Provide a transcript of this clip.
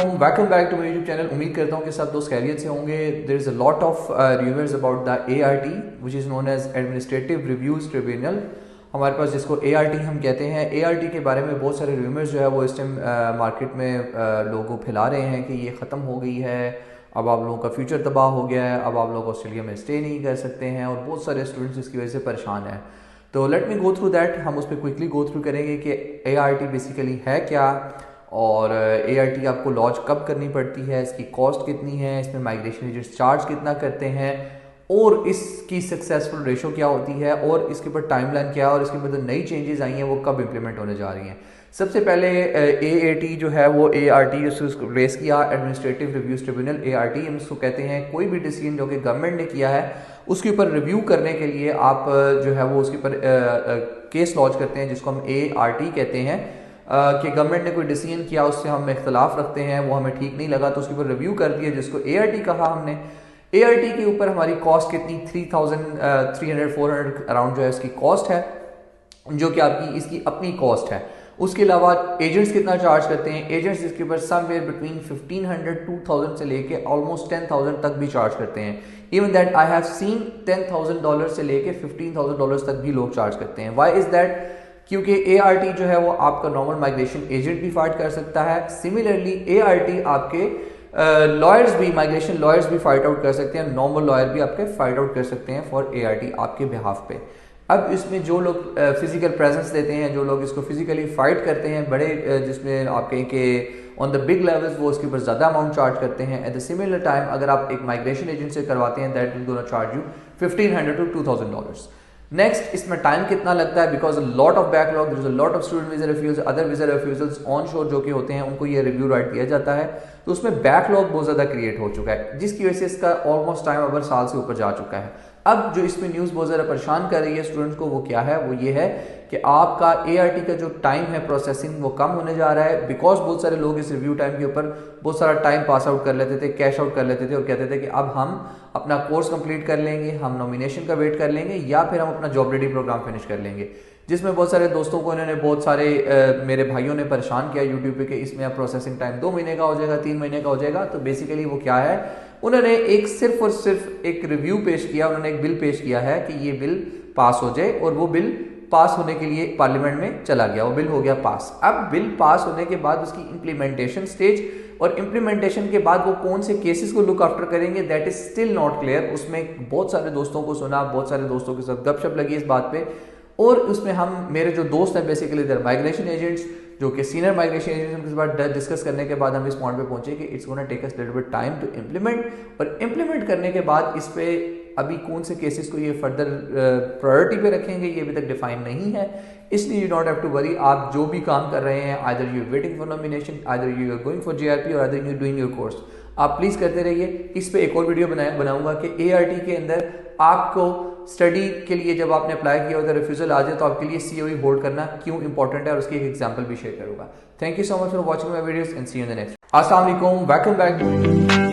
अस्सलामुअलैकुम, welcome back to my YouTube channel. उम्मीद करता हूँ कि सब दोस्त खैरियत से होंगे। There is a lot of rumours about the ART which is known as administrative reviews tribunal. हमारे पास जिसको ART हम कहते हैं, ART के बारे में बहुत सारे रूमर्स जो है वो इस टाइम मार्केट में लोगों को फैला रहे हैं कि ये ख़त्म हो गई है, अब आप लोगों का फ्यूचर तबाह हो गया है, अब आप लोग ऑस्ट्रेलिया में स्टे नहीं कर सकते हैं और बहुत सारे स्टूडेंट्स इसकी वजह से परेशान हैं। तो let me go through that, हम उस पर क्विकली गो थ्रू करेंगे कि ART बेसिकली है क्या, और ART आपको लॉन्च कब करनी पड़ती है, इसकी कॉस्ट कितनी है, इसमें माइग्रेशन एजेंट्स चार्ज कितना करते हैं, और इसकी सक्सेसफुल रेशो क्या होती है, और इसके ऊपर टाइमलाइन क्या है, और इसके ऊपर जो नई चेंजेस आई हैं वो कब इंप्लीमेंट होने जा रही हैं। सबसे पहले AAT जो है वो ART उसको रेस किया, एडमिनिस्ट्रेटिव रिव्यूज ट्रिब्यूनल। ART हम इसको कहते हैं कोई भी डिसीजन जो कि गवर्नमेंट ने किया है उसके ऊपर रिव्यू करने के लिए आप जो है वो उसके ऊपर केस लॉन्च करते हैं, जिसको हम ART कहते हैं कि गवर्नमेंट ने कोई डिसीजन किया उससे हम इख्तलाफ रखते हैं, वो हमें ठीक नहीं लगा, तो उसके ऊपर रिव्यू कर दिया, जिसको ART कहा हमने। ART के ऊपर हमारी कॉस्ट कितनी 3,300-400 अराउंड जो है इसकी कॉस्ट है, जो कि आपकी इसकी अपनी कॉस्ट है। उसके अलावा एजेंट्स कितना चार्ज करते हैं, एजेंट्स इसके ऊपर समवेयर बिटवीन 1500-2000 से लेके ऑलमोस्ट 10,000 तक भी चार्ज करते हैं। Even that I have seen $10,000 से लेके $15,000 तक भी लोग चार्ज करते हैं। Why is that? क्योंकि ART जो है वो आपका नॉर्मल माइग्रेशन एजेंट भी फाइट कर सकता है। सिमिलरली ART आपके लॉयर्स भी, माइग्रेशन लॉयर्स भी फाइट आउट कर सकते हैं, नॉर्मल लॉयर भी आपके फाइट आउट कर सकते हैं फॉर ART आपके बिहाफ पे। अब इसमें जो लोग फिजिकल प्रेजेंस देते हैं, जो लोग इसको फिजिकली फाइट करते हैं, बड़े जिसमें आप कहें कि ऑन द बिग लेवल्स, वो उसके ऊपर ज़्यादा अमाउंट चार्ज करते हैं। एट द सिमिलर टाइम अगर आप एक माइग्रेशन एजेंट से करवाते हैं, that will gonna charge you $1,500-2,000। Next, इसमें टाइम कितना लगता है, because lot of backlog, there is a lot of student visa refusal, other visa refusals onshore जो कि होते हैं, उनको ये रिव्यू राइट दिया जाता है, तो उसमें बैकलॉग बहुत ज़्यादा क्रिएट हो चुका है, जिसकी वजह से इसका ऑलमोस्ट टाइम अब साल से ऊपर जा चुका है। अब जो इसमें न्यूज़ बहुत ज़्यादा परेशान कर रही है स्टूडेंट्स को, वो क्या है, वो ये है कि आपका ART का जो टाइम है प्रोसेसिंग वो कम होने जा रहा है, बिकॉज बहुत सारे लोग इस रिव्यू टाइम के ऊपर बहुत सारा टाइम पास आउट कर लेते थे, कैश आउट कर लेते थे और कहते थे कि अब हम अपना कोर्स कंप्लीट कर लेंगे, हम नॉमिनेशन का वेट कर लेंगे, या फिर हम अपना जॉब रेडी प्रोग्राम फिनिश कर लेंगे। जिसमें बहुत सारे दोस्तों को इन्होंने, बहुत सारे मेरे भाइयों ने परेशान किया यूट्यूब पे कि इसमें अब प्रोसेसिंग टाइम 2 महीने का हो जाएगा, 3 महीने का हो जाएगा। तो बेसिकली वो क्या है, उन्होंने एक सिर्फ और सिर्फ एक रिव्यू पेश किया, उन्होंने एक बिल पेश किया है कि ये बिल पास हो जाए, और वो बिल पास होने के लिए पार्लियामेंट में चला गया, वो बिल हो गया पास। अब बिल पास होने के बाद उसकी इम्प्लीमेंटेशन स्टेज, और इम्प्लीमेंटेशन के बाद वो कौन से केसेस को लुक आफ्टर करेंगे, that is still not clear. उसमें बहुत सारे दोस्तों को सुना, बहुत सारे दोस्तों के साथ गपशप लगी इस बात पे, और उसमें हम, मेरे जो दोस्त हैं बेसिकली इधर माइग्रेशन एजेंट्स, जो कि सीनियर माइग्रेशन एजेंट्स, उनके साथ डिस्कस करने के बाद हम इस पॉइंट पे पहुंचे कि it's gonna take us little bit time to implement, और इम्प्लीमेंट करने के बाद इस पे अभी कौन से केसेस को ये फर्दर प्रायोरिटी पे रखेंगे ये अभी तक डिफाइन नहीं है। इसलिए you don't have to worry, आप जो भी काम कर रहे हैं, either you waiting for nomination, either you are going for JRP, और either you doing your course, आप प्लीज़ करते रहिए। इस पे एक और वीडियो बनाऊंगा कि ART के अंदर आपको स्टडी के लिए जब आपने अप्लाई किया होता है, रिफ्यूजल आ जाए, तो आपके लिए COE होल्ड करना क्यों इंपॉर्टेंट है, और उसकी एक एग्जांपल भी शेयर करूंगा। Thank you so much for watching my videos and see you in the next. अस्सलाम वालेकुम, वेलकम बैक।